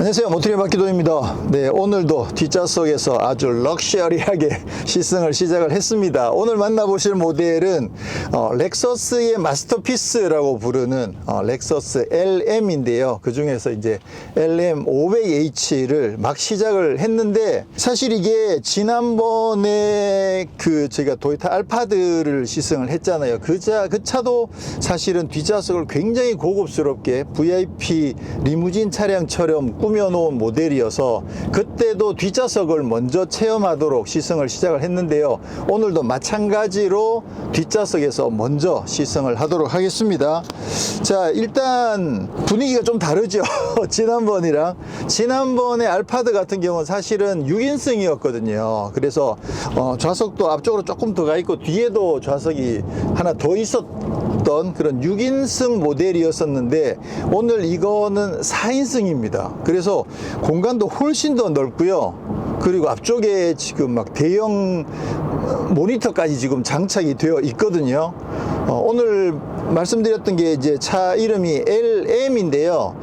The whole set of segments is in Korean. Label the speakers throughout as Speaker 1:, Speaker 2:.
Speaker 1: 안녕하세요, 모트리 박기도입니다. 네, 오늘도 뒷좌석에서 아주 럭셔리하게 시승을 시작을 했습니다. 오늘 만나보실 모델은 렉서스의 마스터피스라고 부르는 렉서스 LM인데요. 그 중에서 이제 LM 500H를 막 시작을 했는데, 사실 이게 지난번에 저희가 도요타 알파드를 시승을 했잖아요. 그 차도 사실은 뒷좌석을 굉장히 고급스럽게 VIP 리무진 차량처럼 꾸며놓은 모델이어서 그때도 뒷좌석을 먼저 체험하도록 시승을 시작을 했는데요. 오늘도 마찬가지로 뒷좌석에서 먼저 시승을 하도록 하겠습니다. 자, 일단 분위기가 좀 다르죠. 지난번에 알파드 같은 경우는 사실은 6인승이었거든요. 그래서 좌석도 앞쪽으로 조금 더 가 있고 뒤에도 좌석이 하나 더 있었던 그런 6인승 모델이었었는데, 오늘 이거는 4인승입니다. 그래서 공간도 훨씬 더 넓고요. 그리고 앞쪽에 지금 막 대형 모니터까지 지금 장착이 되어 있거든요. 오늘 말씀드렸던 게 이제 차 이름이 LM인데요.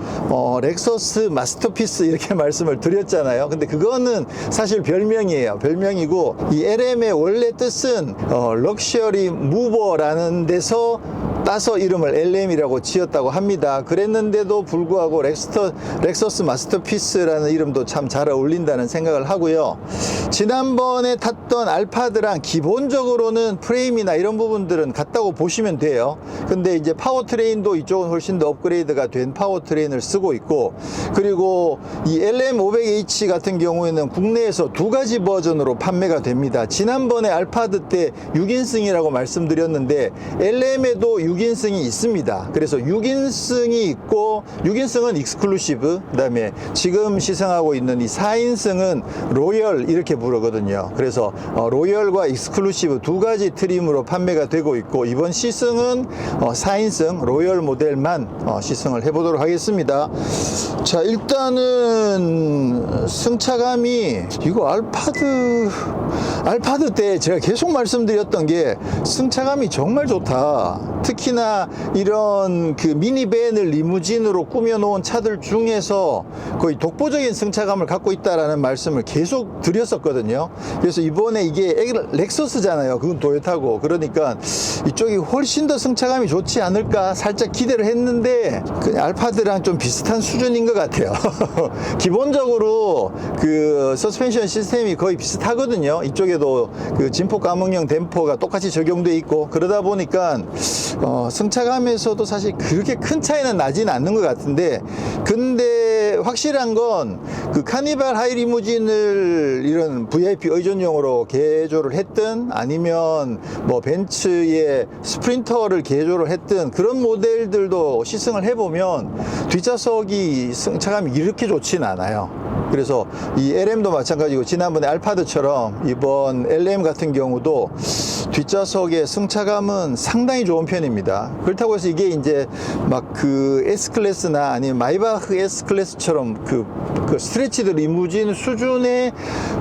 Speaker 1: 렉서스 마스터피스 이렇게 말씀을 드렸잖아요. 근데 그거는 사실 별명이에요. 별명이고, 이 LM의 원래 뜻은 럭셔리 무버라는 데서 따서 이름을 LM이라고 지었다고 합니다. 그랬는데도 불구하고 렉서스 마스터피스라는 이름도 참 잘 어울린다는 생각을 하고요. 지난번에 탔던 알파드랑 기본적으로는 프레임이나 이런 부분들은 같다고 보시면 돼요. 근데 이제 파워트레인도 이쪽은 훨씬 더 업그레이드가 된 파워트레인을 쓰고 있고, 그리고 이 LM500H 같은 경우에는 국내에서 두 가지 버전으로 판매가 됩니다. 지난번에 알파드 때 6인승이라고 말씀드렸는데 LM에도 6인승이 있습니다. 그래서 6인승이 있고, 6인승은 익스클루시브, 그 다음에 지금 시승하고 있는 이 4인승은 로열 이렇게 부르거든요. 그래서 로열과 익스클루시브 두 가지 트림으로 판매가 되고 있고, 이번 시승은 4인승 로열 모델만 시승을 해보도록 하겠습니다. 자, 일단은 승차감이, 이거 알파드 때 제가 계속 말씀드렸던 게 승차감이 정말 좋다. 특히나 이런 그 미니밴을 리무진으로 꾸며놓은 차들 중에서 거의 독보적인 승차감을 갖고 있다라는 말씀을 계속 드렸었거든요. 그래서 이번에 이게 렉서스잖아요. 그건 도요타고. 그러니까 이쪽이 훨씬 더 승차감이 좋지 않을까 살짝 기대를 했는데, 그냥 알파드랑 좀 비슷한 수준인 것 같아요. 기본적으로 그 서스펜션 시스템이 거의 비슷하거든요. 이쪽에도 그 진폭 감응형 댐퍼가 똑같이 적용돼 있고, 그러다 보니까 승차감에서도 사실 그렇게 큰 차이는 나지는 않는 것 같은데, 근데 확실한 건 그 카니발 하이리무진을 이런 VIP 의존용으로 개조를 했든, 아니면 뭐 벤츠의 스프린터를 개조를 했든, 그런 모델들도 시승을 해보면 뒷좌석이 승차감이 이렇게 좋진 않아요. 그래서 이 LM도 마찬가지고, 지난번에 알파드처럼 이번 LM 같은 경우도 뒷좌석의 승차감은 상당히 좋은 편입니다. 그렇다고 해서 이게 이제 막 그 S클래스나 아니면 마이바흐 S클래스처럼 그 스트레치드 리무진 수준의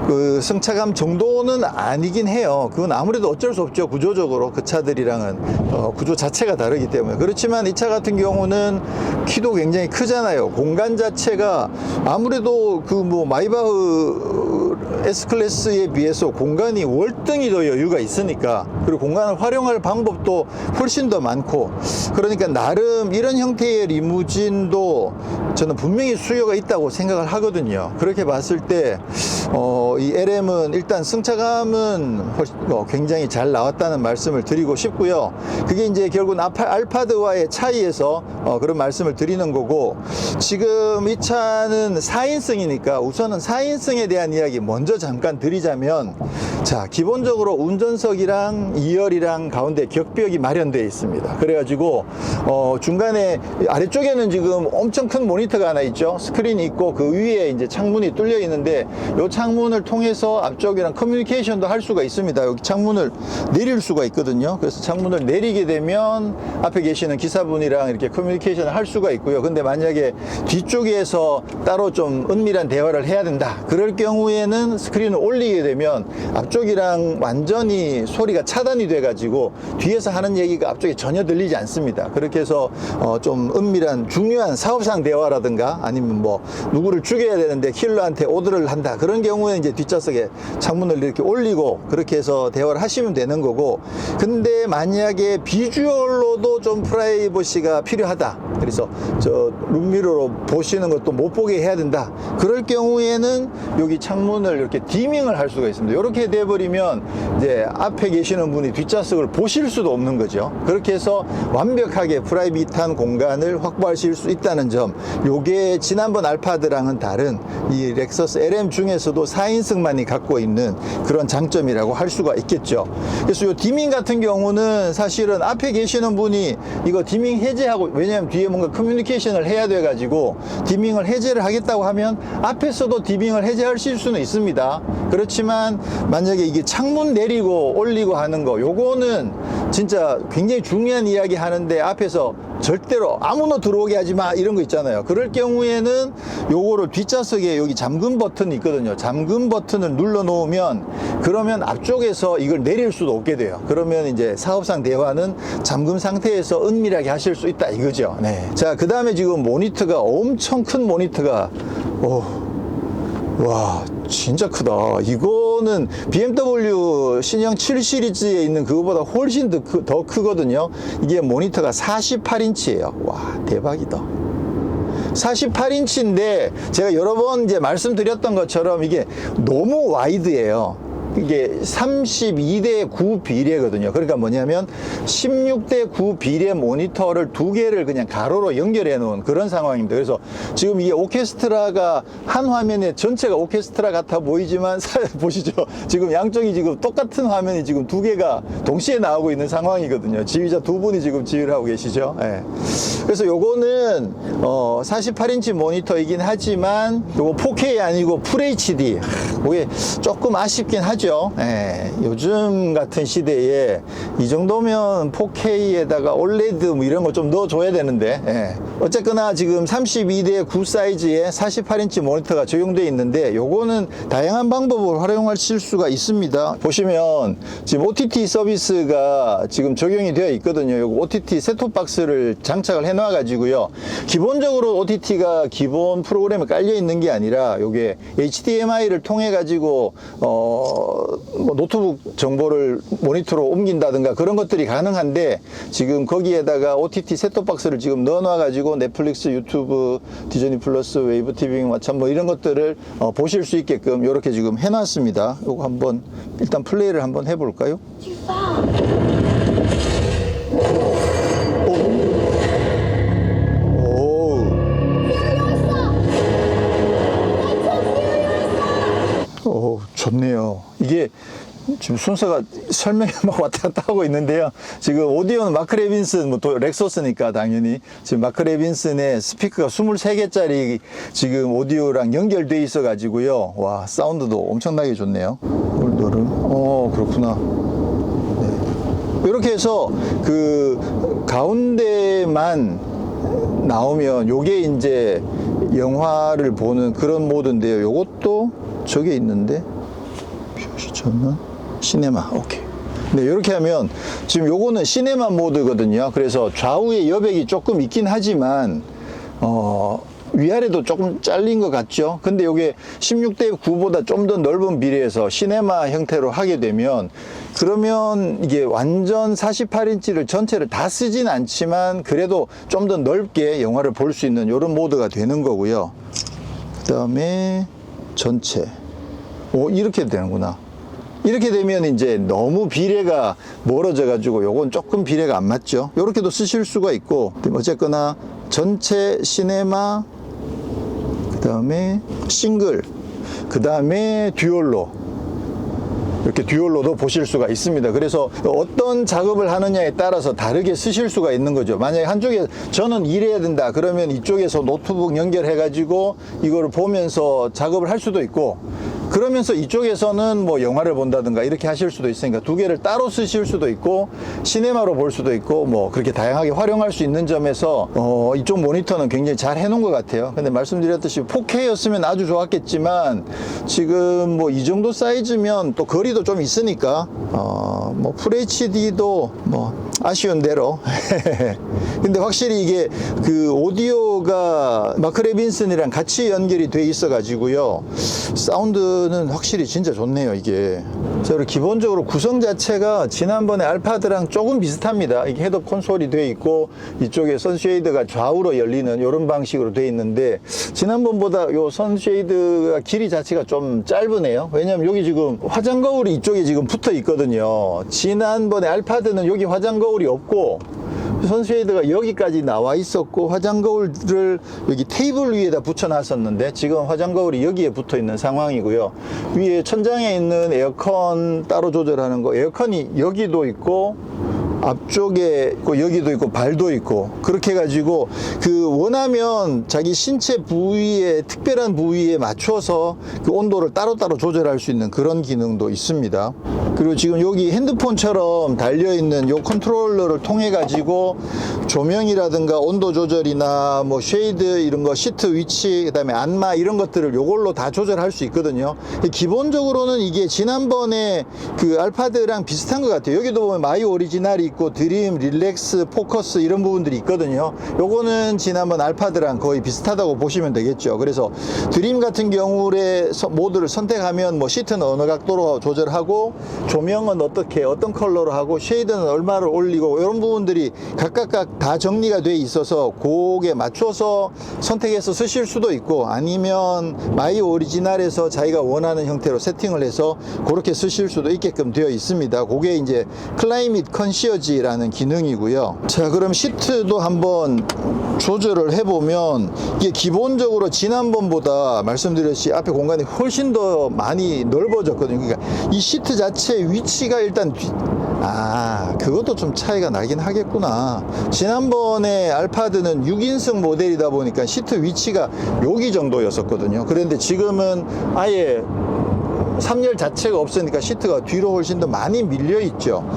Speaker 1: 그 승차감 정도는 아니긴 해요. 그건 아무래도 어쩔 수 없죠. 구조적으로 그 차들이랑은 구조 자체가 다르기 때문에. 그렇지만 이 차 같은 경우는 키도 굉장히 크잖아요. 공간 자체가 아무래도 그 뭐 마이바흐 S클래스에 비해서 공간이 월등히 더 여유가 있으니까, 그리고 공간을 활용할 방법도 훨씬 더 많고, 그러니까 나름 이런 형태의 리무진도 저는 분명히 수요가 있다고 생각을 하거든요. 그렇게 봤을 때 이 LM은 일단 승차감은 굉장히 잘 나왔다는 말씀을 드리고 싶고요. 그게 이제 결국은 알파드와의 차이에서 그런 말씀을 드리는 거고, 지금 이 차는 4인승이니까 우선은 4인승에 대한 이야기 먼저 잠깐 드리자면, 자, 기본적으로 운전석이랑 2열이랑 가운데 격벽이 마련되어 있습니다. 그래가지고 중간에 아래쪽에는 지금 엄청 큰 모니터가 하나 있죠. 스크린이 있고, 그 위에 이제 창문이 뚫려 있는데, 이 창문을 통해서 앞쪽이랑 커뮤니케이션도 할 수가 있습니다. 여기 창문을 내릴 수가 있거든요. 그래서 창문을 내리게 되면 앞에 계시는 기사분이랑 이렇게 커뮤니케이션을 할 수가 있고요. 근데 만약에 뒤쪽에서 따로 좀 은밀한 대화를 해야 된다, 그럴 경우에는 스크린을 올리게 되면 앞쪽이랑 완전히 소리가 차단이 돼 가지고 뒤에서 하는 얘기가 앞쪽에 전혀 들리지 않습니다. 그렇기 그렇게 해서 좀 은밀한 중요한 사업상 대화라든가 아니면 뭐 누구를 죽여야 되는데 킬러한테 오더를 한다, 그런 경우에 이제 뒷좌석에 창문을 이렇게 올리고 그렇게 해서 대화를 하시면 되는 거고, 근데 만약에 비주얼로도 좀 프라이버시가 필요하다, 그래서 저 룸미러로 보시는 것도 못 보게 해야 된다, 그럴 경우에는 여기 창문을 이렇게 디밍을 할 수가 있습니다. 이렇게 돼버리면 이제 앞에 계시는 분이 뒷좌석을 보실 수도 없는 거죠. 그렇게 해서 완벽하게 프라이빗한 공간을 확보하실 수 있다는 점, 요게 지난번 알파드랑은 다른 이 렉서스 LM 중에서도 4인승만이 갖고 있는 그런 장점이라고 할 수가 있겠죠. 그래서 요 디밍 같은 경우는 사실은 앞에 계시는 분이 이거 디밍 해제하고, 왜냐하면 뒤에 뭔가 커뮤니케이션을 해야 돼 가지고 디밍을 해제를 하겠다고 하면 앞에서도 디밍을 해제하실 수는 있습니다. 그렇지만 만약에 이게 창문 내리고 올리고 하는 거, 요거는 진짜 굉장히 중요한 이야기 하는데 앞에서 절대로 아무나 들어오게 하지 마, 이런 거 있잖아요. 그럴 경우에는 요거를 뒷좌석에 여기 잠금 버튼이 있거든요. 잠금 버튼을 눌러 놓으면, 그러면 앞쪽에서 이걸 내릴 수도 없게 돼요. 그러면 이제 사업상 대화는 잠금 상태에서 은밀하게 하실 수 있다, 이거죠. 네. 자, 그 다음에 지금 모니터가 엄청 큰 모니터가, 와, 진짜 크다. 이거는 BMW 신형 7 시리즈에 있는 그거보다 훨씬 더 크거든요. 이게 모니터가 48인치예요. 와, 대박이다. 48인치인데 제가 여러 번 이제 말씀드렸던 것처럼 이게 너무 와이드예요. 이게 32대 9 비례거든요. 그러니까 뭐냐면 16대 9 비례 모니터를 두 개를 그냥 가로로 연결해 놓은 그런 상황입니다. 그래서 지금 이게 오케스트라가 한 화면에 전체가 오케스트라 같아 보이지만 보시죠. 지금 양쪽이 지금 똑같은 화면이 지금 두 개가 동시에 나오고 있는 상황이거든요. 지휘자 두 분이 지금 지휘를 하고 계시죠. 네. 그래서 요거는 48인치 모니터이긴 하지만 요거 4K 아니고 FHD. 그게 조금 아쉽긴 하죠. 예, 요즘 같은 시대에 이 정도면 4K에다가 OLED 뭐 이런 거 좀 넣어줘야 되는데, 예. 어쨌거나 지금 32대 9 사이즈의 48인치 모니터가 적용되어 있는데, 요거는 다양한 방법을 활용하실 수가 있습니다. 보시면 지금 OTT 서비스가 지금 적용이 되어 있거든요. 요거 OTT 셋톱박스를 장착을 해 놔 가지고요, 기본적으로 OTT가 기본 프로그램에 깔려 있는 게 아니라 요게 HDMI를 통해 가지고 뭐 노트북 정보를 모니터로 옮긴다든가 그런 것들이 가능한데, 지금 거기에다가 OTT 셋톱박스를 지금 넣어놔 가지고 넷플릭스, 유튜브, 디즈니 플러스, 웨이브 TV, 왓챠 뭐 이런 것들을 보실 수 있게끔 이렇게 지금 해놨습니다. 요거 한번 일단 플레이를 한번 해볼까요? 좋네요. 이게 지금 순서가 설명이 막 왔다 갔다 하고 있는데요. 지금 오디오는 마크 레빈슨, 뭐 또 렉서스니까 당연히 지금 마크 레빈슨의 스피커가 23개짜리 지금 오디오랑 연결돼 있어 가지고요. 와, 사운드도 엄청나게 좋네요. 그렇구나. 네. 이렇게 해서 그 가운데만 나오면 요게 이제 영화를 보는 그런 모드인데요. 요것도 저게 있는데 표시점은 시네마. 오케이. 네, 이렇게 하면 지금 요거는 시네마 모드거든요. 그래서 좌우에 여백이 조금 있긴 하지만 위아래도 조금 잘린 것 같죠. 근데 요게 16대 9보다 좀 더 넓은 비례해서 시네마 형태로 하게 되면, 그러면 이게 완전 48인치를 전체를 다 쓰진 않지만 그래도 좀 더 넓게 영화를 볼 수 있는 이런 모드가 되는 거고요. 그 다음에 전체. 이렇게 되는구나. 이렇게 되면 이제 너무 비례가 멀어져 가지고 요건 조금 비례가 안 맞죠. 요렇게도 쓰실 수가 있고, 어쨌거나 전체 시네마, 그 다음에 싱글, 그 다음에 듀얼로, 이렇게 듀얼로도 보실 수가 있습니다. 그래서 어떤 작업을 하느냐에 따라서 다르게 쓰실 수가 있는 거죠. 만약에 한쪽에 저는 일해야 된다 그러면 이쪽에서 노트북 연결해 가지고 이거를 보면서 작업을 할 수도 있고, 그러면서 이쪽에서는 뭐 영화를 본다든가 이렇게 하실 수도 있으니까 두 개를 따로 쓰실 수도 있고 시네마로 볼 수도 있고 뭐 그렇게 다양하게 활용할 수 있는 점에서 이쪽 모니터는 굉장히 잘 해놓은 것 같아요. 근데 말씀드렸듯이 4K였으면 아주 좋았겠지만 지금 뭐 이 정도 사이즈면 또 거리도 좀 있으니까 뭐 FHD도 뭐 아쉬운 대로. 근데 확실히 이게 그 오디오가 마크 레빈슨이랑 같이 연결이 돼 있어 가지고요, 사운드는 확실히 진짜 좋네요 이게. 자, 그리고 기본적으로 구성 자체가 지난번에 알파드랑 조금 비슷합니다. 이게 헤드업 콘솔이 돼 있고 이쪽에 선쉐이드가 좌우로 열리는 이런 방식으로 돼 있는데, 지난번보다 요 선쉐이드가 길이 자체가 좀 짧으네요. 왜냐면 여기 지금 화장 거울이 이쪽에 지금 붙어 있거든요. 지난번에 알파드는 여기 화장 거울이 없고 선쉐이드가 여기까지 나와 있었고, 화장 거울을 여기 테이블 위에다 붙여 놨었는데 지금 화장 거울이 여기에 붙어 있는 상황이고요. 위에 천장에 있는 에어컨 따로 조절하는 거, 에어컨이 여기도 있고 앞쪽에 있고 여기도 있고 발도 있고, 그렇게 해가지고 그 원하면 자기 신체 부위에, 특별한 부위에 맞춰서 그 온도를 따로따로 조절할 수 있는 그런 기능도 있습니다. 그리고 지금 여기 핸드폰처럼 달려있는 요 컨트롤러를 통해 가지고 조명이라든가 온도 조절이나 뭐 쉐이드 이런 거, 시트 위치, 그 다음에 안마 이런 것들을 요걸로 다 조절할 수 있거든요. 기본적으로는 이게 지난번에 그 알파드랑 비슷한 것 같아요. 여기도 보면 마이 오리지널이 있고 드림, 릴렉스, 포커스 이런 부분들이 있거든요. 요거는 지난번 알파드랑 거의 비슷하다고 보시면 되겠죠. 그래서 드림 같은 경우에 모드를 선택하면 뭐 시트는 어느 각도로 조절하고, 조명은 어떻게 어떤 컬러로 하고, 쉐이드는 얼마를 올리고, 이런 부분들이 각각 다 정리가 돼 있어서 그게 맞춰서 선택해서 쓰실 수도 있고, 아니면 마이 오리지널에서 자기가 원하는 형태로 세팅을 해서 그렇게 쓰실 수도 있게끔 되어 있습니다. 그게 이제 클라이밋 컨시어지라는 기능이고요. 자, 그럼 시트도 한번 조절을 해보면, 이게 기본적으로 지난번보다 말씀드렸듯이 앞에 공간이 훨씬 더 많이 넓어졌거든요. 그러니까 이 시트 자체 위치가 일단 그것도 좀 차이가 나긴 하겠구나. 지난번에 알파드는 6인승 모델이다 보니까 시트 위치가 여기 정도였었거든요. 그런데 지금은 아예 3열 자체가 없으니까 시트가 뒤로 훨씬 더 많이 밀려 있죠.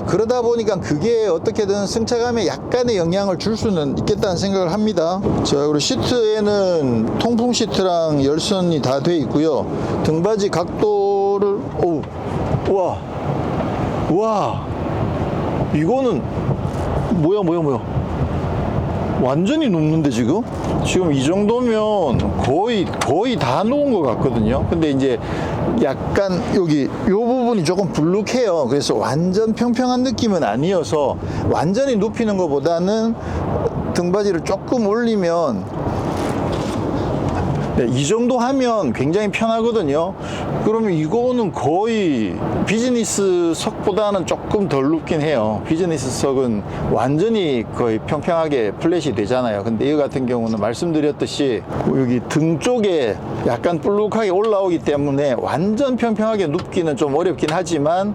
Speaker 1: 그러다 보니까 그게 어떻게든 승차감에 약간의 영향을 줄 수는 있겠다는 생각을 합니다. 자, 그리고 시트에는 통풍 시트랑 열선이 다 돼 있고요. 등받이 각도를, 우와, 이거는 뭐야 완전히 눕는데 지금 이 정도면 거의 다 놓은 것 같거든요. 근데 이제 약간 여기 요 부분이 조금 불룩해요. 그래서 완전 평평한 느낌은 아니어서 완전히 눕히는 것보다는 등받이를 조금 올리면, 네, 이 정도 하면 굉장히 편하거든요. 그러면 이거는 거의 비즈니스석보다는 조금 덜 눕긴 해요. 비즈니스석은 완전히 거의 평평하게 플랫이 되잖아요. 근데 이거 같은 경우는 말씀드렸듯이 여기 등 쪽에 약간 볼록하게 올라오기 때문에 완전 평평하게 눕기는 좀 어렵긴 하지만,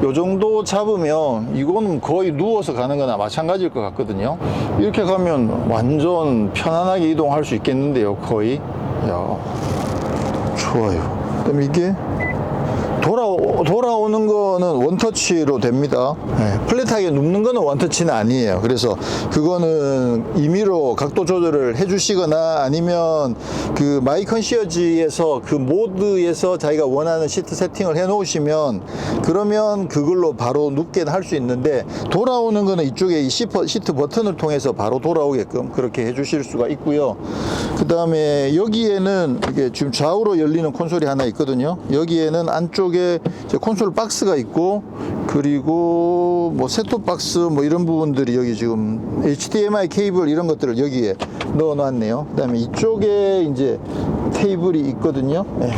Speaker 1: 요 정도 잡으면 이거는 거의 누워서 가는 거나 마찬가지일 것 같거든요. 이렇게 가면 완전 편안하게 이동할 수 있겠는데요, 거의. 야, 좋아요. 그다음에 이게 돌아오는 거는 원터치로 됩니다. 네, 플랫하게 눕는 거는 원터치는 아니에요. 그래서 그거는 임의로 각도 조절을 해주시거나, 아니면 그 마이 컨시어지에서 그 모드에서 자기가 원하는 시트 세팅을 해 놓으시면, 그러면 그걸로 바로 눕게 할 수 있는데, 돌아오는 거는 이쪽에 이 시트 버튼을 통해서 바로 돌아오게끔 그렇게 해주실 수가 있고요. 그 다음에 여기에는 이게 지금 좌우로 열리는 콘솔이 하나 있거든요. 여기에는 안쪽에 콘솔 박스가 있고, 그리고 뭐 셋톱 박스 뭐 이런 부분들이 여기 지금 HDMI 케이블 이런 것들을 여기에 넣어 놨네요. 그 다음에 이쪽에 이제 테이블이 있거든요. 네.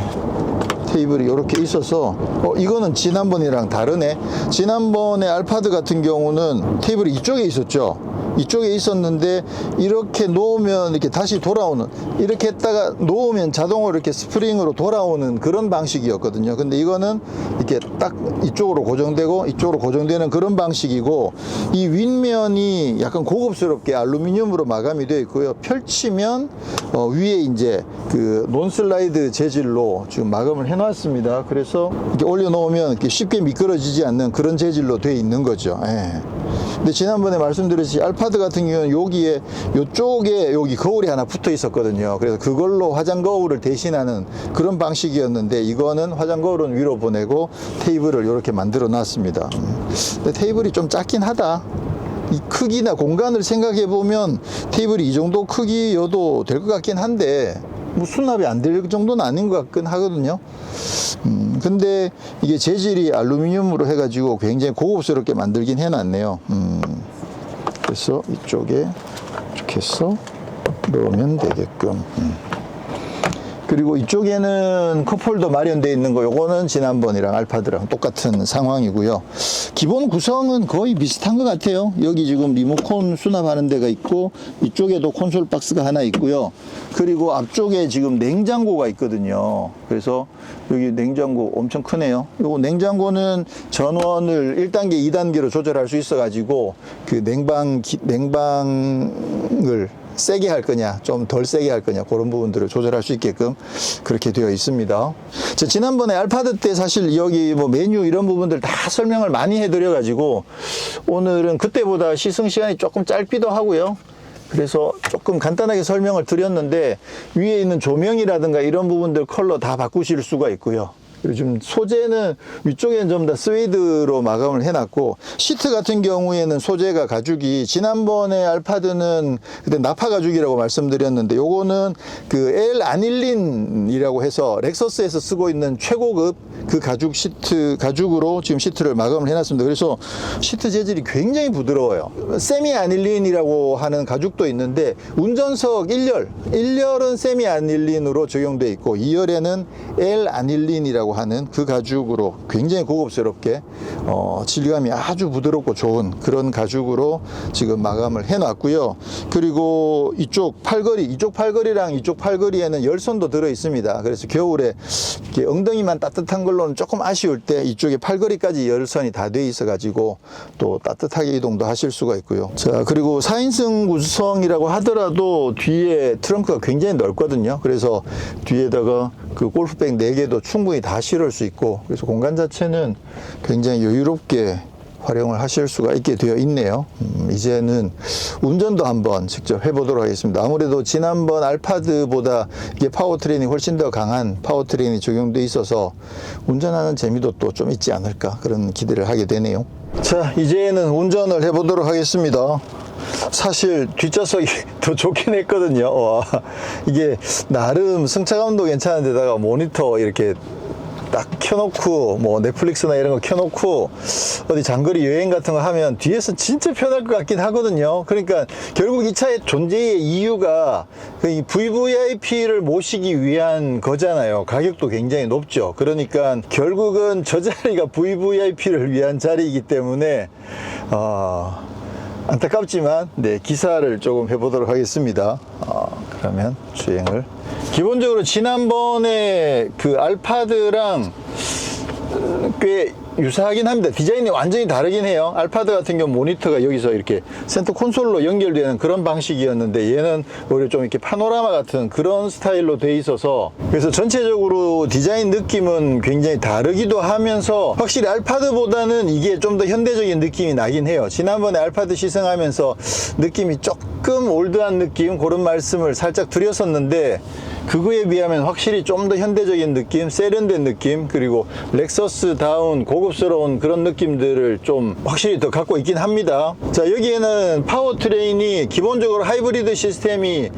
Speaker 1: 테이블이 이렇게 있어서, 이거는 지난번이랑 다르네. 지난번에 알파드 같은 경우는 테이블이 이쪽에 있었죠. 이쪽에 있었는데, 이렇게 놓으면 이렇게 다시 돌아오는, 이렇게 했다가 놓으면 자동으로 이렇게 스프링으로 돌아오는 그런 방식이었거든요. 근데 이거는 이렇게 딱 이쪽으로 고정되고 이쪽으로 고정되는 그런 방식이고, 이 윗면이 약간 고급스럽게 알루미늄으로 마감이 되어 있고요. 펼치면 위에 이제 그 논슬라이드 재질로 지금 마감을 해 놨습니다. 그래서 이렇게 올려놓으면 이렇게 쉽게 미끄러지지 않는 그런 재질로 되어 있는 거죠. 예. 근데 지난번에 말씀드렸듯이 알파드 같은 경우는 여기에 요쪽에 여기 거울이 하나 붙어 있었거든요. 그래서 그걸로 화장 거울을 대신하는 그런 방식이었는데, 이거는 화장 거울은 위로 보내고 테이블을 이렇게 만들어 놨습니다. 근데 테이블이 좀 작긴 하다. 이 크기나 공간을 생각해 보면 테이블이 이 정도 크기여도 될 것 같긴 한데, 뭐 수납이 안 될 정도는 아닌 것 같긴 하거든요. 근데 이게 재질이 알루미늄으로 해가지고 굉장히 고급스럽게 만들긴 해놨네요. 그래서 이쪽에 이렇게 해서 넣으면 되게끔. 그리고 이쪽에는 컵홀더 마련되어 있는 거, 요거는 지난번이랑 알파드랑 똑같은 상황이고요. 기본 구성은 거의 비슷한 것 같아요. 여기 지금 리모컨 수납하는 데가 있고, 이쪽에도 콘솔 박스가 하나 있고요. 그리고 앞쪽에 지금 냉장고가 있거든요. 그래서 여기 냉장고 엄청 크네요. 요거 냉장고는 전원을 1단계, 2단계로 조절할 수 있어 가지고 그 냉방을 세게 할 거냐, 좀 덜 세게 할 거냐, 그런 부분들을 조절할 수 있게끔 그렇게 되어 있습니다. 자, 지난번에 알파드 때 사실 여기 뭐 메뉴 이런 부분들 다 설명을 많이 해드려 가지고 오늘은 그때보다 시승 시간이 조금 짧기도 하고요. 그래서 조금 간단하게 설명을 드렸는데, 위에 있는 조명이라든가 이런 부분들 컬러 다 바꾸실 수가 있고요. 그리고 지금 소재는 위쪽에는 좀 다 스웨이드로 마감을 해놨고, 시트 같은 경우에는 소재가 가죽이, 지난번에 알파드는 그때 나파 가죽이라고 말씀드렸는데, 요거는 그 L 아닐린이라고 해서 렉서스에서 쓰고 있는 최고급 그 가죽 시트, 가죽으로 지금 시트를 마감을 해놨습니다. 그래서 시트 재질이 굉장히 부드러워요. 세미 아닐린이라고 하는 가죽도 있는데, 운전석 1열은 세미 아닐린으로 적용되어 있고, 2열에는 L 아닐린이라고 하는 그 가죽으로 굉장히 고급스럽게 질감이 아주 부드럽고 좋은 그런 가죽으로 지금 마감을 해 놨고요. 그리고 이쪽 팔걸이랑 이쪽 팔걸이에는 열선도 들어 있습니다. 그래서 겨울에 이렇게 엉덩이만 따뜻한 걸로는 조금 아쉬울 때 이쪽에 팔걸이까지 열선이 다 돼 있어 가지고 또 따뜻하게 이동도 하실 수가 있고요. 자, 그리고 4인승 구성이라고 하더라도 뒤에 트렁크가 굉장히 넓거든요. 그래서 뒤에다가 그 골프백 4개도 충분히 다 실을 수 있고, 그래서 공간 자체는 굉장히 여유롭게 활용을 하실 수가 있게 되어 있네요. 이제는 운전도 한번 직접 해보도록 하겠습니다. 아무래도 지난번 알파드보다 이게 파워트레인이 훨씬 더 강한 파워트레인이 적용되어 있어서 운전하는 재미도 또 좀 있지 않을까, 그런 기대를 하게 되네요. 자, 이제는 운전을 해보도록 하겠습니다. 사실 뒷좌석이 더 좋긴 했거든요. 와, 이게 나름 승차감도 괜찮은데다가 모니터 이렇게 딱 켜놓고 뭐 넷플릭스나 이런 거 켜놓고 어디 장거리 여행 같은 거 하면 뒤에서 진짜 편할 것 같긴 하거든요. 그러니까 결국 이 차의 존재의 이유가 그 VVIP를 모시기 위한 거잖아요. 가격도 굉장히 높죠. 그러니까 결국은 저 자리가 VVIP를 위한 자리이기 때문에 안타깝지만 네, 기사를 조금 해보도록 하겠습니다. 그러면 주행을, 기본적으로 지난번에 그 알파드랑 꽤 유사하긴 합니다. 디자인이 완전히 다르긴 해요. 알파드 같은 경우 모니터가 여기서 이렇게 센터 콘솔로 연결되는 그런 방식이었는데, 얘는 오히려 좀 이렇게 파노라마 같은 그런 스타일로 돼 있어서, 그래서 전체적으로 디자인 느낌은 굉장히 다르기도 하면서 확실히 알파드보다는 이게 좀 더 현대적인 느낌이 나긴 해요. 지난번에 알파드 시승하면서 느낌이 조금 올드한 느낌, 그런 말씀을 살짝 드렸었는데, 그거에 비하면 확실히 좀 더 현대적인 느낌, 세련된 느낌, 그리고 렉서스다운 고급스러운 그런 느낌들을 좀 확실히 더 갖고 있긴 합니다. 자, 여기에는 파워트레인이 기본적으로 하이브리드 시스템이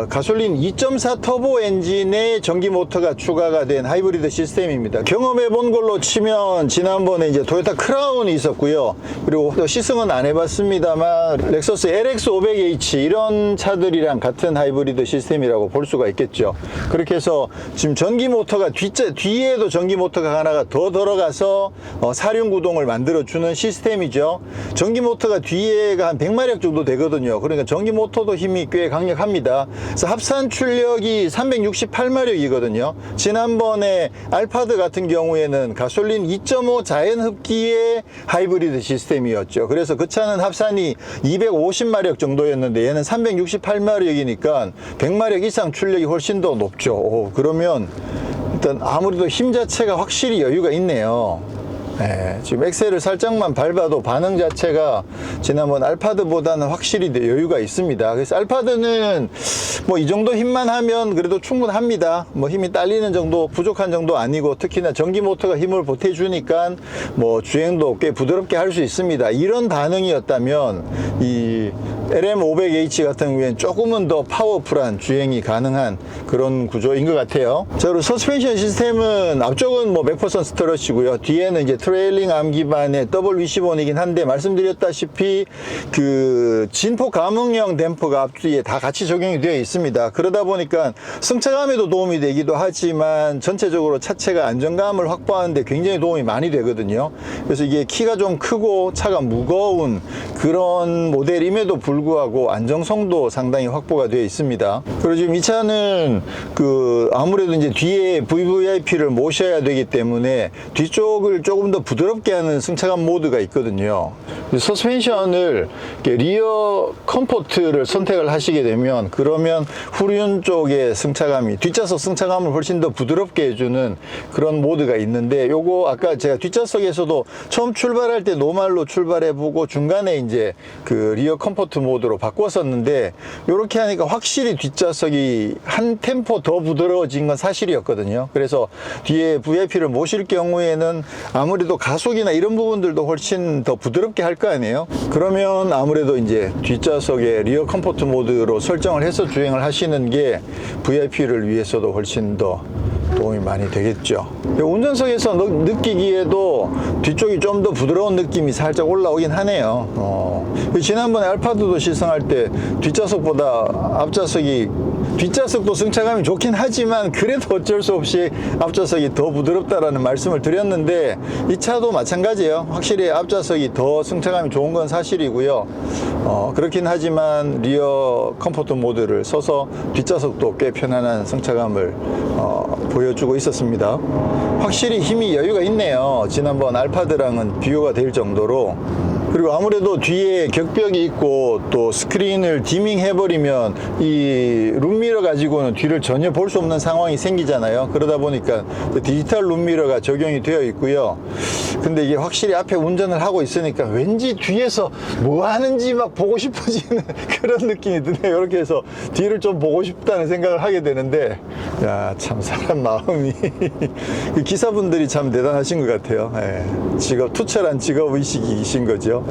Speaker 1: 가솔린 2.4 터보 엔진에 전기 모터가 추가가 된 하이브리드 시스템입니다. 경험해 본 걸로 치면 지난번에 이제 토요타 크라운이 있었고요. 그리고 시승은 안 해봤습니다만 렉서스 LX500H 이런 차들이랑 같은 하이브리드 시스템이라고 볼 수가 있겠죠. 그렇게 해서 지금 전기 모터가 뒤에도 전기 모터가 하나가 더 들어가서 사륜구동을 만들어주는 시스템이죠. 전기 모터가 뒤에가 한 100마력 정도 되거든요. 그러니까 전기 모터도 힘이 꽤 강력합니다. 그래서 합산 출력이 368마력이거든요. 지난번에 알파드 같은 경우에는 가솔린 2.5 자연흡기의 하이브리드 시스템이었죠. 그래서 그 차는 합산이 250마력 정도였는데 얘는 368마력이니까 100마력 이상 출력이 훨씬 더 높죠. 그러면 일단 아무래도 힘 자체가 확실히 여유가 있네요. 네, 지금 엑셀을 살짝만 밟아도 반응 자체가 지난번 알파드보다는 확실히 여유가 있습니다. 그래서 알파드는 뭐 이 정도 힘만 하면 그래도 충분합니다. 뭐 힘이 딸리는 정도, 부족한 정도 아니고, 특히나 전기 모터가 힘을 보태주니까 뭐 주행도 꽤 부드럽게 할 수 있습니다. 이런 반응이었다면 이 LM500H 같은 경우에는 조금은 더 파워풀한 주행이 가능한 그런 구조인 것 같아요. 자, 그리고 서스펜션 시스템은 앞쪽은 뭐 맥퍼슨 스트러치고요. 뒤에는 이제 트레일링 암 기반의 WC1이긴 한데, 말씀드렸다시피 그 진폭 감응형 댐퍼가 앞뒤에 다 같이 적용이 되어 있습니다. 그러다 보니까 승차감에도 도움이 되기도 하지만 전체적으로 차체가 안정감을 확보하는데 굉장히 도움이 많이 되거든요. 그래서 이게 키가 좀 크고 차가 무거운 그런 모델임에도 불구하고 안정성도 상당히 확보가 되어 있습니다. 그리고 지금 이 차는 그 아무래도 이제 뒤에 VVIP를 모셔야 되기 때문에 뒤쪽을 조금 더 부드럽게 하는 승차감 모드가 있거든요. 서스펜션을 리어 컴포트를 선택을 하시게 되면, 그러면 후륜 쪽의 승차감이, 뒷좌석 승차감을 훨씬 더 부드럽게 해주는 그런 모드가 있는데, 요거 아까 제가 뒷좌석에서도 처음 출발할 때 노말로 출발해보고 중간에 이제 그 리어 컴포트 모드로 바꿨었는데, 요렇게 하니까 확실히 뒷좌석이 한 템포 더 부드러워진 건 사실이었거든요. 그래서 뒤에 VIP를 모실 경우에는 아무래도 가속이나 이런 부분들도 훨씬 더 부드럽게 할 거 아니에요. 그러면 아무래도 이제 뒷좌석에 리어 컴포트 모드로 설정을 해서 주행을 하시는 게 VIP를 위해서도 훨씬 더 도움이 많이 되겠죠. 운전석에서 느끼기에도 뒤쪽이 좀 더 부드러운 느낌이 살짝 올라오긴 하네요. 지난번에 알파드도 시승할 때 뒷좌석보다 앞좌석이, 뒷좌석도 승차감이 좋긴 하지만 그래도 어쩔 수 없이 앞좌석이 더 부드럽다라는 말씀을 드렸는데, 이 차도 마찬가지예요. 확실히 앞좌석이 더 승차감이 좋은 건 사실이고요. 그렇긴 하지만 리어 컴포트 모드를 써서 뒷좌석도 꽤 편안한 승차감을 보여주고 있었습니다. 확실히 힘이 여유가 있네요. 지난번 알파드랑은 비교가 될 정도로. 그리고 아무래도 뒤에 격벽이 있고 또 스크린을 디밍 해버리면 이 룸미러 가지고는 뒤를 전혀 볼 수 없는 상황이 생기잖아요. 그러다 보니까 디지털 룸미러가 적용이 되어 있고요. 근데 이게 확실히 앞에 운전을 하고 있으니까 왠지 뒤에서 뭐 하는지 막 보고 싶어지는 그런 느낌이 드네요. 이렇게 해서 뒤를 좀 보고 싶다는 생각을 하게 되는데, 야, 참 사람 마음이 그 기사분들이 참 대단하신 것 같아요. 직업, 투철한 직업의식이신 거죠.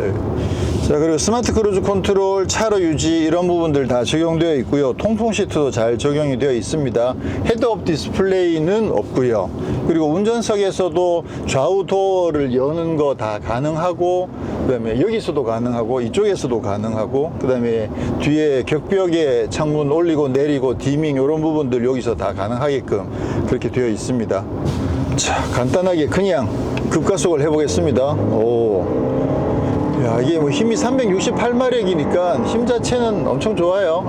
Speaker 1: 자, 그리고 스마트 크루즈 컨트롤, 차로 유지 이런 부분들 다 적용되어 있고요. 통풍 시트도 잘 적용이 되어 있습니다. 헤드업 디스플레이는 없고요. 그리고 운전석에서도 좌우 도어를 여는 거 다 가능하고, 그 다음에 여기서도 가능하고 이쪽에서도 가능하고, 그 다음에 뒤에 격벽에 창문 올리고 내리고 디밍 이런 부분들 여기서 다 가능하게끔 그렇게 되어 있습니다. 자, 간단하게 그냥 급가속을 해보겠습니다. 야, 이게 뭐 힘이 368마력이니까 힘 자체는 엄청 좋아요.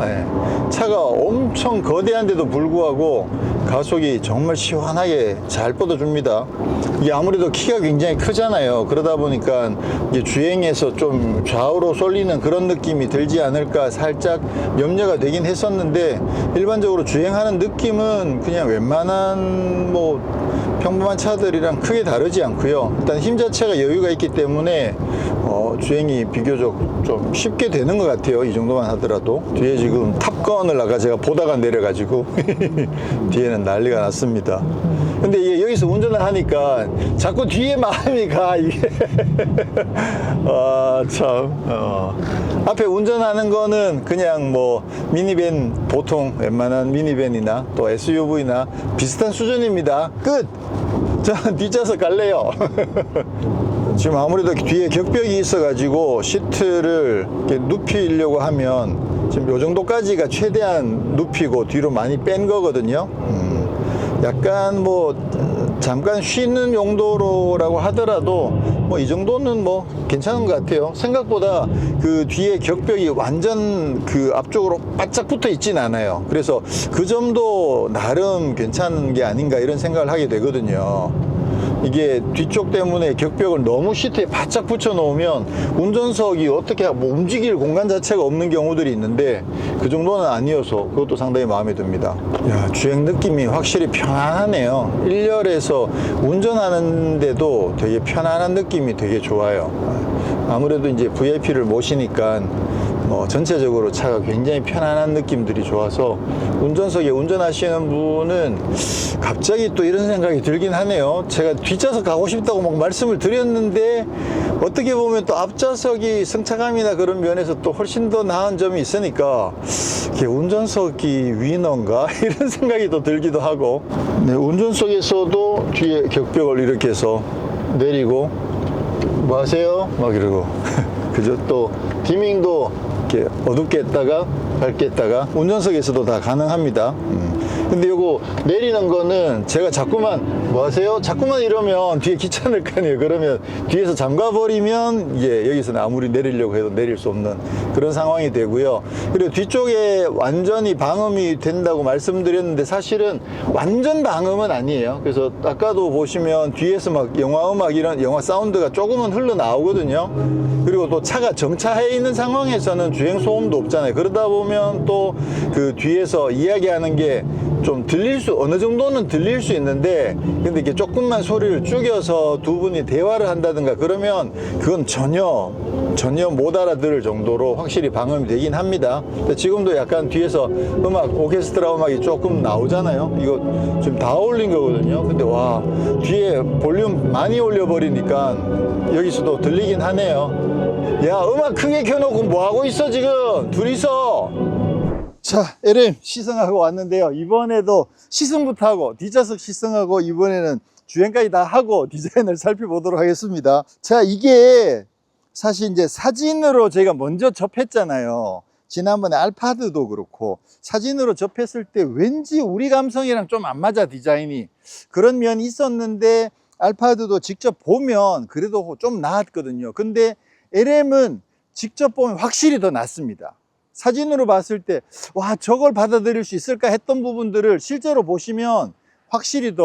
Speaker 1: 차가 엄청 거대한데도 불구하고 가속이 정말 시원하게 잘 뻗어줍니다. 이게 아무래도 키가 굉장히 크잖아요. 그러다 보니까 이제 주행에서 좀 좌우로 쏠리는 그런 느낌이 들지 않을까 살짝 염려가 되긴 했었는데, 일반적으로 주행하는 느낌은 그냥 웬만한 뭐 평범한 차들이랑 크게 다르지 않고요. 일단 힘 자체가 여유가 있기 때문에 주행이 비교적 좀 쉽게 되는 것 같아요. 이 정도만 하더라도. 뒤에 지금 탑건을 아까 제가 보다가 내려가지고 뒤에는 난리가 났습니다. 근데 이게 여기서 운전을 하니까 자꾸 뒤에 마음이 가, 이게. 앞에 운전하는 거는 그냥 뭐 미니밴, 보통 웬만한 미니밴이나 또 SUV나 비슷한 수준입니다. 끝! 자, 뒷좌석 갈래요. 지금 아무래도 뒤에 격벽이 있어가지고 시트를 이렇게 눕히려고 하면 지금 요 정도까지가 최대한 눕히고 뒤로 많이 뺀 거거든요. 약간 뭐 잠깐 쉬는 용도로라고 하더라도 뭐 이 정도는 뭐 괜찮은 것 같아요. 생각보다 그 뒤에 격벽이 완전 그 앞쪽으로 바짝 붙어 있진 않아요. 그래서 그 점도 나름 괜찮은 게 아닌가 이런 생각을 하게 되거든요. 이게 뒤쪽 때문에 격벽을 너무 시트에 바짝 붙여 놓으면 운전석이 어떻게 뭐 움직일 공간 자체가 없는 경우들이 있는데 그 정도는 아니어서 그것도 상당히 마음에 듭니다. 야, 주행 느낌이 확실히 편안하네요. 1열에서 운전하는데도 되게 편안한 느낌이 되게 좋아요. 아무래도 이제 VIP를 모시니까 전체적으로 차가 굉장히 편안한 느낌들이 좋아서 운전석에 운전하시는 분은 갑자기 또 이런 생각이 들긴 하네요. 제가 뒷좌석 가고 싶다고 막 말씀을 드렸는데 어떻게 보면 또 앞좌석이 승차감이나 그런 면에서 또 훨씬 더 나은 점이 있으니까 이게 운전석이 위너인가 이런 생각이 또 들기도 하고, 네, 운전석에서도 뒤에 격벽을 이렇게 해서 내리고 뭐 하세요? 막 이러고 그죠? 또 디밍도 이렇게 어둡게 했다가 밝게 했다가 운전석에서도 다 가능합니다. 근데 요거 내리는 거는 제가 자꾸만 뭐 하세요? 자꾸만 이러면 뒤에 귀찮을 거 아니에요. 그러면 뒤에서 잠가버리면 이제 여기서는 아무리 내리려고 해도 내릴 수 없는 그런 상황이 되고요. 그리고 뒤쪽에 완전히 방음이 된다고 말씀드렸는데 사실은 완전 방음은 아니에요. 그래서 아까도 보시면 뒤에서 막 영화 음악 이런 영화 사운드가 조금은 흘러나오거든요. 그리고 또 차가 정차해 있는 상황에서는 주행 소음도 없잖아요. 그러다 보면 또 그 뒤에서 이야기하는 게 좀 어느 정도는 들릴 수 있는데, 근데 이게 조금만 소리를 죽여서 두 분이 대화를 한다든가 그러면 그건 전혀 못 알아들을 정도로 확실히 방음이 되긴 합니다. 지금도 약간 뒤에서 오케스트라 음악이 조금 나오잖아요. 이거 지금 다 올린 거거든요. 근데 와, 뒤에 볼륨 많이 올려버리니까 여기서도 들리긴 하네요. 야, 음악 크게 켜놓고 뭐 하고 있어 지금 둘이서. 자, LM 시승하고 왔는데요. 이번에도 시승부터 하고 뒷좌석 시승하고 이번에는 주행까지 다 하고 디자인을 살펴보도록 하겠습니다. 자, 이게 사실 이제 사진으로 제가 먼저 접했잖아요. 지난번에 알파드도 그렇고 사진으로 접했을 때 왠지 우리 감성이랑 좀 안 맞아, 디자인이. 그런 면이 있었는데 알파드도 직접 보면 그래도 좀 나았거든요. 근데 LM은 직접 보면 확실히 더 낫습니다. 사진으로 봤을 때 와, 저걸 받아들일 수 있을까 했던 부분들을 실제로 보시면 확실히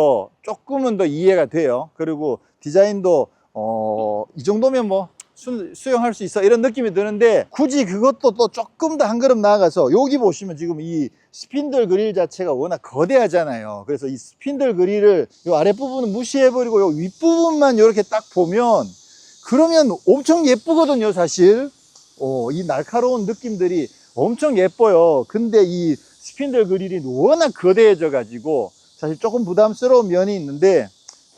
Speaker 1: 조금은 더 이해가 돼요. 그리고 디자인도 이 정도면 뭐 수용할 수 있어 이런 느낌이 드는데, 굳이 그것도 또 조금 더 한 걸음 나아가서 여기 보시면 지금 이 스핀들 그릴 자체가 워낙 거대하잖아요. 그래서 이 스핀들 그릴을 이 아랫부분은 무시해버리고 이 윗부분만 이렇게 딱 보면 그러면 엄청 예쁘거든요, 사실. 이 날카로운 느낌들이 엄청 예뻐요. 근데 이 스핀들 그릴이 워낙 거대해져 가지고 사실 조금 부담스러운 면이 있는데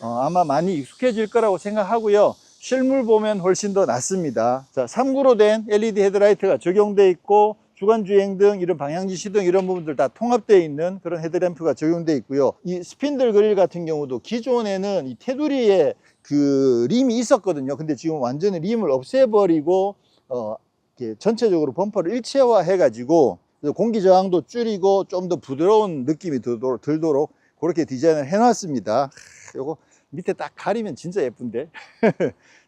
Speaker 1: 아마 많이 익숙해질 거라고 생각하고요. 실물 보면 훨씬 더 낫습니다. 자, 3구로 된 LED 헤드라이트가 적용되어 있고 주간주행등, 이런 방향지시등 이런 부분들 다 통합되어 있는 그런 헤드램프가 적용되어 있고요. 이 스핀들 그릴 같은 경우도 기존에는 이 테두리에 그 림이 있었거든요. 근데 지금 완전히 림을 없애버리고 전체적으로 범퍼를 일체화 해가지고 공기 저항도 줄이고 좀 더 부드러운 느낌이 들도록 그렇게 디자인을 해놨습니다. 요거 밑에 딱 가리면 진짜 예쁜데.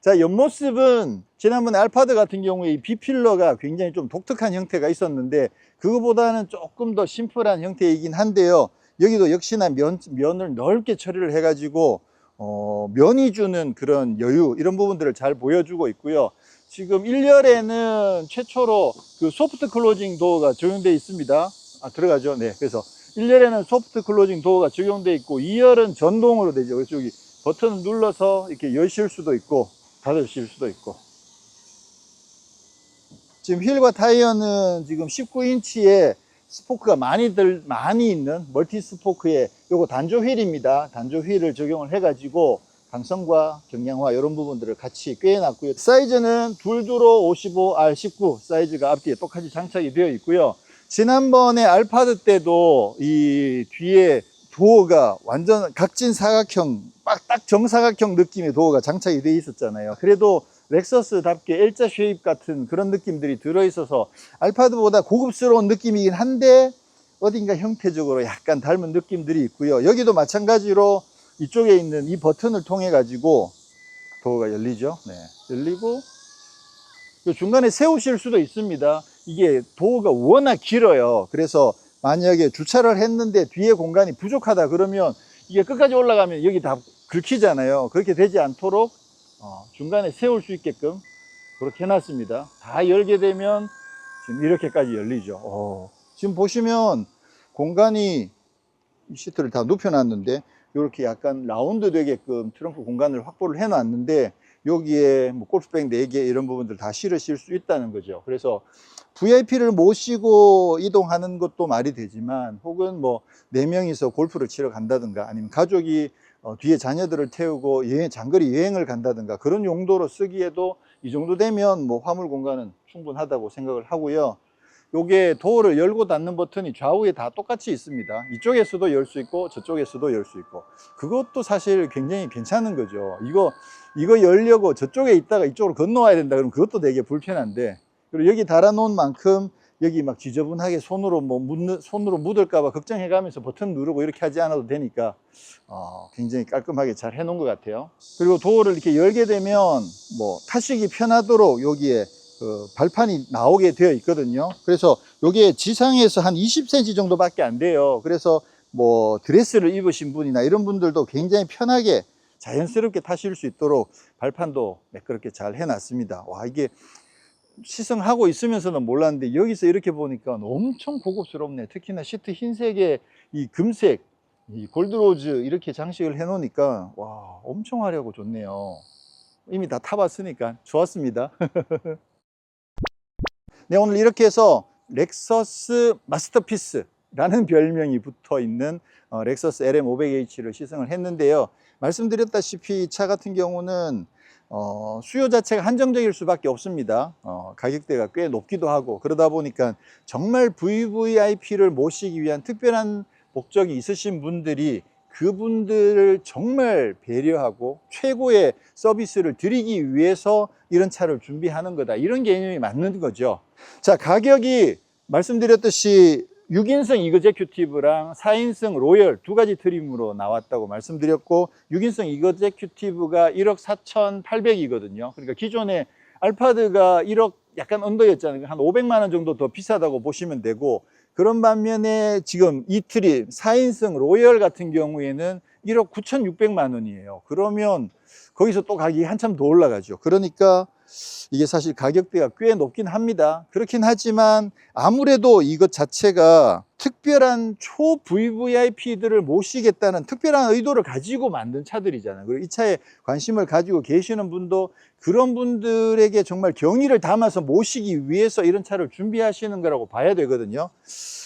Speaker 1: 자, 옆모습은 지난번에 알파드 같은 경우에 이 B필러가 굉장히 좀 독특한 형태가 있었는데 그거보다는 조금 더 심플한 형태이긴 한데요. 여기도 역시나 면을 넓게 처리를 해가지고 면이 주는 그런 여유, 이런 부분들을 잘 보여주고 있고요. 지금 1열에는 최초로 그 소프트 클로징 도어가 적용되어 있습니다. 들어가죠. 네. 그래서 1열에는 소프트 클로징 도어가 적용되어 있고 2열은 전동으로 되죠. 그래서 여기 버튼을 눌러서 이렇게 여실 수도 있고 닫으실 수도 있고. 지금 휠과 타이어는 지금 19인치에 스포크가 많이 있는 멀티 스포크의 요거 단조 휠입니다. 단조 휠을 적용을 해가지고 강성과 경량화 이런 부분들을 같이 꿰놨고요. 사이즈는 둘두로 55R19 사이즈가 앞뒤에 똑같이 장착이 되어 있고요. 지난번에 알파드 때도 이 뒤에 도어가 완전 각진 사각형, 딱 정사각형 느낌의 도어가 장착이 되어 있었잖아요. 그래도 렉서스답게 L자 쉐입 같은 그런 느낌들이 들어있어서 알파드보다 고급스러운 느낌이긴 한데 어딘가 형태적으로 약간 닮은 느낌들이 있고요. 여기도 마찬가지로 이쪽에 있는 이 버튼을 통해 가지고 도어가 열리죠. 네, 열리고 중간에 세우실 수도 있습니다. 이게 도어가 워낙 길어요. 그래서 만약에 주차를 했는데 뒤에 공간이 부족하다 그러면 이게 끝까지 올라가면 여기 다 긁히잖아요. 그렇게 되지 않도록 중간에 세울 수 있게끔 그렇게 해놨습니다. 다 열게 되면 지금 이렇게까지 열리죠. 지금 보시면 공간이 이 시트를 다 눕혀놨는데 이렇게 약간 라운드 되게끔 트렁크 공간을 확보를 해놨는데 여기에 뭐 골프백 4개 이런 부분들 다 실으실 수 있다는 거죠. 그래서 VIP를 모시고 이동하는 것도 말이 되지만 혹은 뭐 4명이서 골프를 치러 간다든가 아니면 가족이 뒤에 자녀들을 태우고 장거리 여행을 간다든가 그런 용도로 쓰기에도 이 정도 되면 뭐 화물 공간은 충분하다고 생각을 하고요. 요게 도어를 열고 닫는 버튼이 좌우에 다 똑같이 있습니다. 이쪽에서도 열 수 있고 저쪽에서도 열 수 있고 그것도 사실 굉장히 괜찮은 거죠. 이거 열려고 저쪽에 있다가 이쪽으로 건너와야 된다 그러면 그것도 되게 불편한데, 그리고 여기 달아놓은 만큼 여기 막 지저분하게 손으로 묻을까 봐 걱정해 가면서 버튼 누르고 이렇게 하지 않아도 되니까 굉장히 깔끔하게 잘 해놓은 것 같아요. 그리고 도어를 이렇게 열게 되면 뭐 타시기 편하도록 여기에 발판이 나오게 되어 있거든요. 그래서 요게 지상에서 한 20cm 정도밖에 안 돼요. 그래서 뭐 드레스를 입으신 분이나 이런 분들도 굉장히 편하게 자연스럽게 타실 수 있도록 발판도 매끄럽게 잘 해놨습니다. 와, 이게 시승하고 있으면서는 몰랐는데 여기서 이렇게 보니까 엄청 고급스럽네. 특히나 시트 흰색에 이 금색, 이 골드로즈 이렇게 장식을 해 놓으니까 와, 엄청 화려하고 좋네요. 이미 다 타봤으니까 좋았습니다. 네, 오늘 이렇게 해서 렉서스 마스터피스라는 별명이 붙어 있는 렉서스 LM500H를 시승을 했는데요. 말씀드렸다시피 이 차 같은 경우는 수요 자체가 한정적일 수밖에 없습니다. 가격대가 꽤 높기도 하고 그러다 보니까 정말 VVIP를 모시기 위한 특별한 목적이 있으신 분들이 그분들을 정말 배려하고 최고의 서비스를 드리기 위해서 이런 차를 준비하는 거다, 이런 개념이 맞는 거죠. 자, 가격이 말씀드렸듯이 6인승 이그제큐티브랑 4인승 로열 두 가지 트림으로 나왔다고 말씀드렸고, 6인승 이그제큐티브가 1억 4,800이거든요. 그러니까 기존에 알파드가 1억 약간 언더였잖아요. 한 500만 원 정도 더 비싸다고 보시면 되고, 그런 반면에 지금 이 트림 4인승 로열 같은 경우에는 1억 9,600만 원이에요. 그러면 거기서 또 가격이 한참 더 올라가죠. 그러니까 이게 사실 가격대가 꽤 높긴 합니다. 그렇긴 하지만 아무래도 이것 자체가 특별한 초 VVIP들을 모시겠다는 특별한 의도를 가지고 만든 차들이잖아요. 그리고 이 차에 관심을 가지고 계시는 분도 그런 분들에게 정말 경의를 담아서 모시기 위해서 이런 차를 준비하시는 거라고 봐야 되거든요.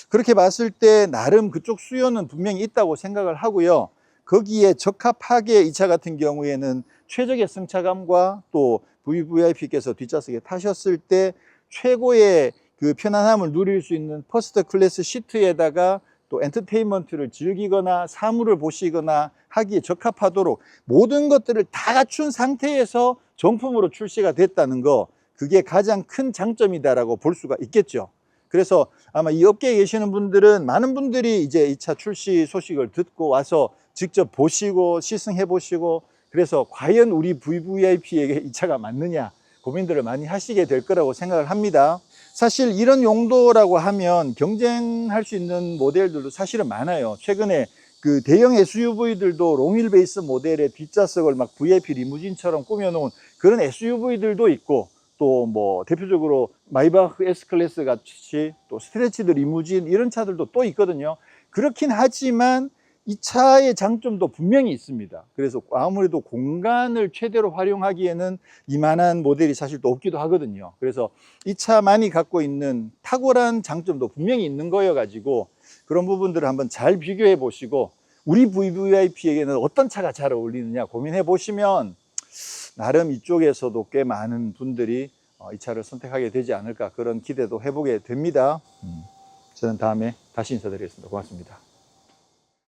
Speaker 1: 그렇게 봤을 때 나름 그쪽 수요는 분명히 있다고 생각을 하고요. 거기에 적합하게 이 차 같은 경우에는 최적의 승차감과 또 VVIP께서 뒷좌석에 타셨을 때 최고의 그 편안함을 누릴 수 있는 퍼스트 클래스 시트에다가 또 엔터테인먼트를 즐기거나 사물을 보시거나 하기에 적합하도록 모든 것들을 다 갖춘 상태에서 정품으로 출시가 됐다는 거, 그게 가장 큰 장점이다라고 볼 수가 있겠죠. 그래서 아마 이 업계에 계시는 분들은 많은 분들이 이제 이 차 출시 소식을 듣고 와서 직접 보시고 시승해 보시고, 그래서 과연 우리 VVIP에게 이 차가 맞느냐 고민들을 많이 하시게 될 거라고 생각을 합니다. 사실 이런 용도라고 하면 경쟁할 수 있는 모델들도 사실은 많아요. 최근에 그 대형 SUV들도 롱휠 베이스 모델의 뒷좌석을 막 VIP 리무진처럼 꾸며놓은 그런 SUV들도 있고, 또 뭐 대표적으로 마이바흐 S클래스 같이 또 스트레치드 리무진 이런 차들도 또 있거든요. 그렇긴 하지만 이 차의 장점도 분명히 있습니다. 그래서 아무래도 공간을 최대로 활용하기에는 이만한 모델이 사실 또 없기도 하거든요. 그래서 이 차만이 갖고 있는 탁월한 장점도 분명히 있는 거여 가지고 그런 부분들을 한번 잘 비교해 보시고 우리 VVIP에게는 어떤 차가 잘 어울리느냐 고민해 보시면 나름 이쪽에서도 꽤 많은 분들이 이 차를 선택하게 되지 않을까, 그런 기대도 해보게 됩니다. 저는 다음에 다시 인사드리겠습니다. 고맙습니다.